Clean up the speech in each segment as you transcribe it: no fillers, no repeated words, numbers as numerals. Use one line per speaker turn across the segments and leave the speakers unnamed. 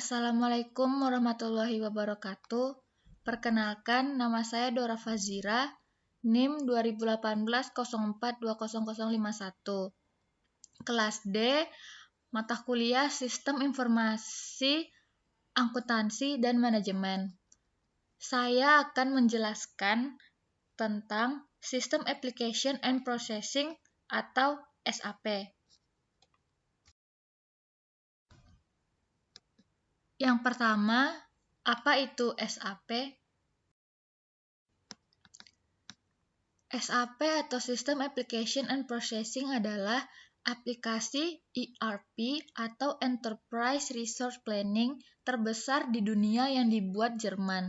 Assalamualaikum warahmatullahi wabarakatuh. Perkenalkan, nama saya Dora Fazira, NIM 2018-04-20051. Kelas D, mata kuliah Sistem Informasi, Akuntansi, dan Manajemen. Saya akan menjelaskan tentang System Application and Processing atau SAP. Yang pertama, apa itu SAP? SAP atau System Application and Processing adalah aplikasi ERP atau Enterprise Resource Planning terbesar di dunia yang dibuat Jerman.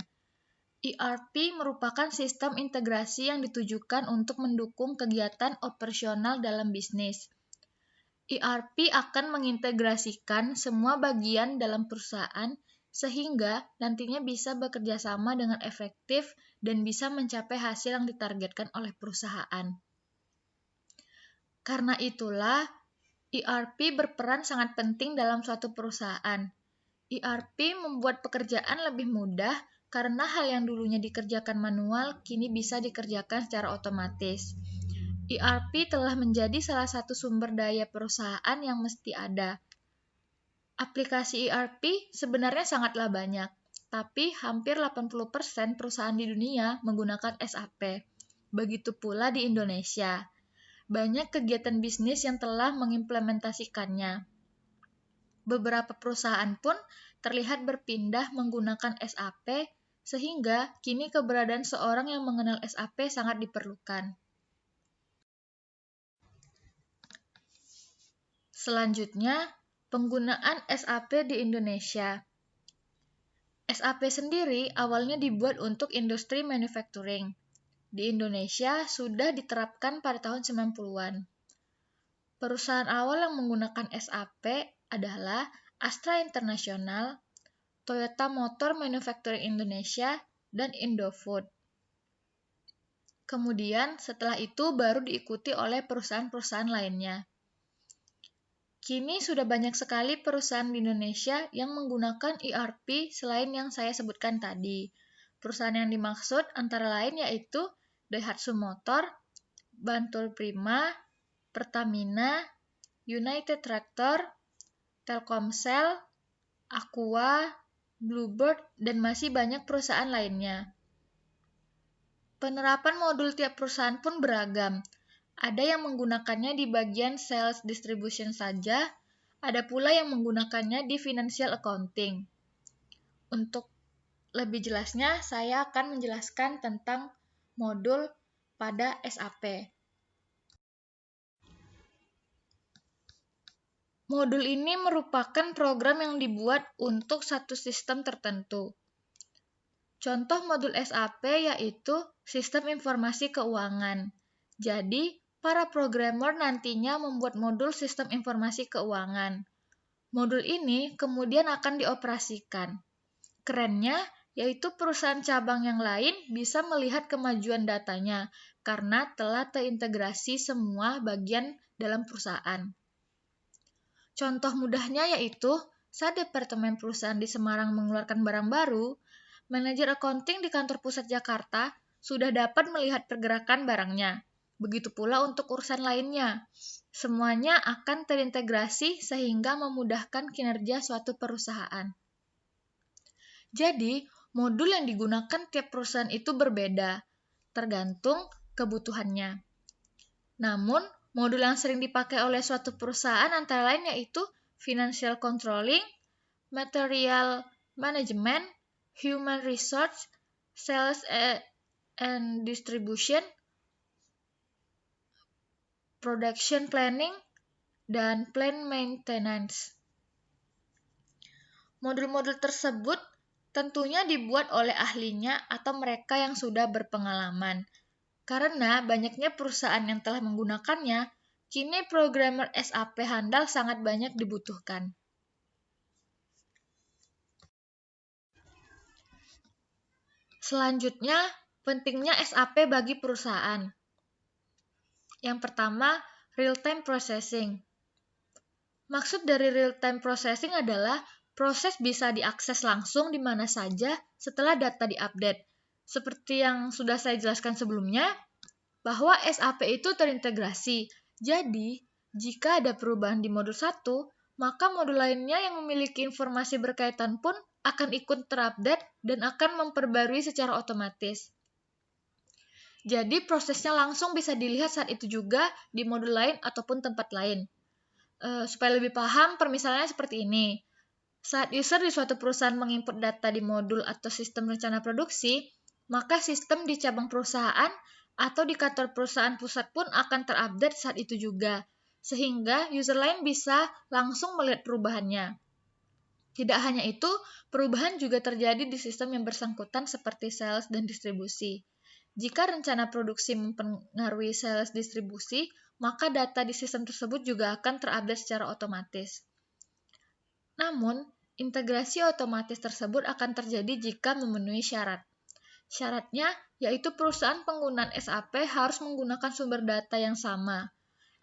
ERP merupakan sistem integrasi yang ditujukan untuk mendukung kegiatan operasional dalam bisnis. ERP akan mengintegrasikan semua bagian dalam perusahaan sehingga nantinya bisa bekerja sama dengan efektif dan bisa mencapai hasil yang ditargetkan oleh perusahaan. Karena itulah, ERP berperan sangat penting dalam suatu perusahaan. ERP membuat pekerjaan lebih mudah karena hal yang dulunya dikerjakan manual kini bisa dikerjakan secara otomatis. ERP telah menjadi salah satu sumber daya perusahaan yang mesti ada. Aplikasi ERP sebenarnya sangatlah banyak, tapi hampir 80% perusahaan di dunia menggunakan SAP. Begitu pula di Indonesia. Banyak kegiatan bisnis yang telah mengimplementasikannya. Beberapa perusahaan pun terlihat berpindah menggunakan SAP, sehingga kini keberadaan seorang yang mengenal SAP sangat diperlukan. Selanjutnya, penggunaan SAP di Indonesia. SAP sendiri awalnya dibuat untuk industri manufacturing. Di Indonesia sudah diterapkan pada tahun 90-an. Perusahaan awal yang menggunakan SAP adalah Astra International, Toyota Motor Manufacturing Indonesia, dan Indofood. Kemudian setelah itu baru diikuti oleh perusahaan-perusahaan lainnya. Kini sudah banyak sekali perusahaan di Indonesia yang menggunakan ERP selain yang saya sebutkan tadi. Perusahaan yang dimaksud antara lain yaitu Daihatsu Motor, Bantul Prima, Pertamina, United Tractor, Telkomsel, Aqua, Bluebird, dan masih banyak perusahaan lainnya. Penerapan modul tiap perusahaan pun beragam. Ada yang menggunakannya di bagian sales distribution saja, ada pula yang menggunakannya di financial accounting. Untuk lebih jelasnya, saya akan menjelaskan tentang modul pada SAP. Modul ini merupakan program yang dibuat untuk satu sistem tertentu. Contoh modul SAP yaitu Sistem Informasi Keuangan. Jadi, para programmer nantinya membuat modul Sistem Informasi Keuangan. Modul ini kemudian akan dioperasikan. Kerennya, yaitu perusahaan cabang yang lain bisa melihat kemajuan datanya karena telah terintegrasi semua bagian dalam perusahaan. Contoh mudahnya yaitu, saat Departemen Perusahaan di Semarang mengeluarkan barang baru, manajer accounting di kantor pusat Jakarta sudah dapat melihat pergerakan barangnya. Begitu pula untuk urusan lainnya. Semuanya akan terintegrasi sehingga memudahkan kinerja suatu perusahaan. Jadi, modul yang digunakan tiap perusahaan itu berbeda, tergantung kebutuhannya. Namun, modul yang sering dipakai oleh suatu perusahaan antara lain yaitu Financial Controlling, Material Management, Human Resource, Sales and Distribution, Production Planning, dan Plant Maintenance. Modul-modul tersebut tentunya dibuat oleh ahlinya atau mereka yang sudah berpengalaman. Karena banyaknya perusahaan yang telah menggunakannya, kini programmer SAP handal sangat banyak dibutuhkan. Selanjutnya, pentingnya SAP bagi perusahaan. Yang pertama, real-time processing. Maksud dari real-time processing adalah proses bisa diakses langsung di mana saja setelah data diupdate. Seperti yang sudah saya jelaskan sebelumnya, bahwa SAP itu terintegrasi. Jadi, jika ada perubahan di modul 1, maka modul lainnya yang memiliki informasi berkaitan pun akan ikut terupdate dan akan memperbarui secara otomatis. Jadi, prosesnya langsung bisa dilihat saat itu juga di modul lain ataupun tempat lain. Supaya lebih paham, permisalannya seperti ini. Saat user di suatu perusahaan menginput data di modul atau sistem rencana produksi, maka sistem di cabang perusahaan atau di kantor perusahaan pusat pun akan terupdate saat itu juga, sehingga user lain bisa langsung melihat perubahannya. Tidak hanya itu, perubahan juga terjadi di sistem yang bersangkutan seperti sales dan distribusi. Jika rencana produksi mempengaruhi sales distribusi, maka data di sistem tersebut juga akan terupdate secara otomatis. Namun, integrasi otomatis tersebut akan terjadi jika memenuhi syarat. Syaratnya yaitu perusahaan penggunaan SAP harus menggunakan sumber data yang sama.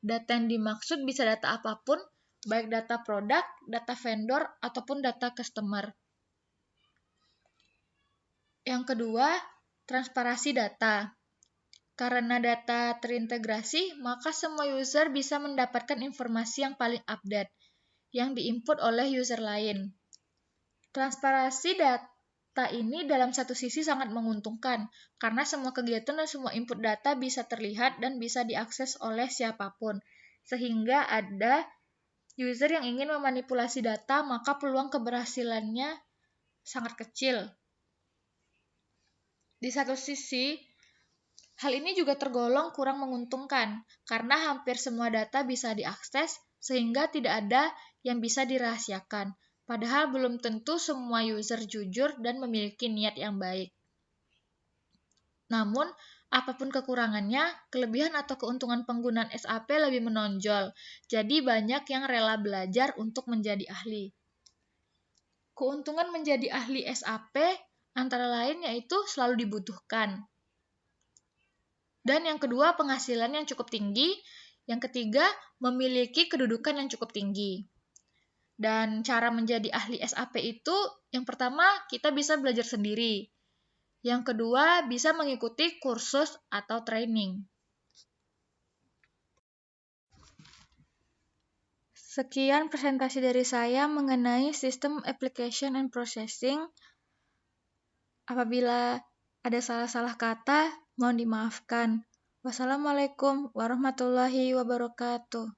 Data yang dimaksud bisa data apapun, baik data produk, data vendor, ataupun data customer. Yang kedua, transparansi data. Karena data terintegrasi, maka semua user bisa mendapatkan informasi yang paling update yang diinput oleh user lain. Transparansi data ini dalam satu sisi sangat menguntungkan, karena semua kegiatan dan semua input data bisa terlihat dan bisa diakses oleh siapapun. Sehingga ada user yang ingin memanipulasi data, maka peluang keberhasilannya sangat kecil. Di satu sisi, hal ini juga tergolong kurang menguntungkan, karena hampir semua data bisa diakses, sehingga tidak ada yang bisa dirahasiakan. Padahal belum tentu semua user jujur dan memiliki niat yang baik. Namun, apapun kekurangannya, kelebihan atau keuntungan penggunaan SAP lebih menonjol. Jadi banyak yang rela belajar untuk menjadi ahli. Keuntungan menjadi ahli SAP antara lain yaitu selalu dibutuhkan. Dan yang kedua, penghasilan yang cukup tinggi. Yang ketiga, memiliki kedudukan yang cukup tinggi. Dan cara menjadi ahli SAP itu, yang pertama, kita bisa belajar sendiri. Yang kedua, bisa mengikuti kursus atau training. Sekian presentasi dari saya mengenai sistem application and processing. Apabila ada salah-salah kata, mohon dimaafkan. Wassalamualaikum warahmatullahi wabarakatuh.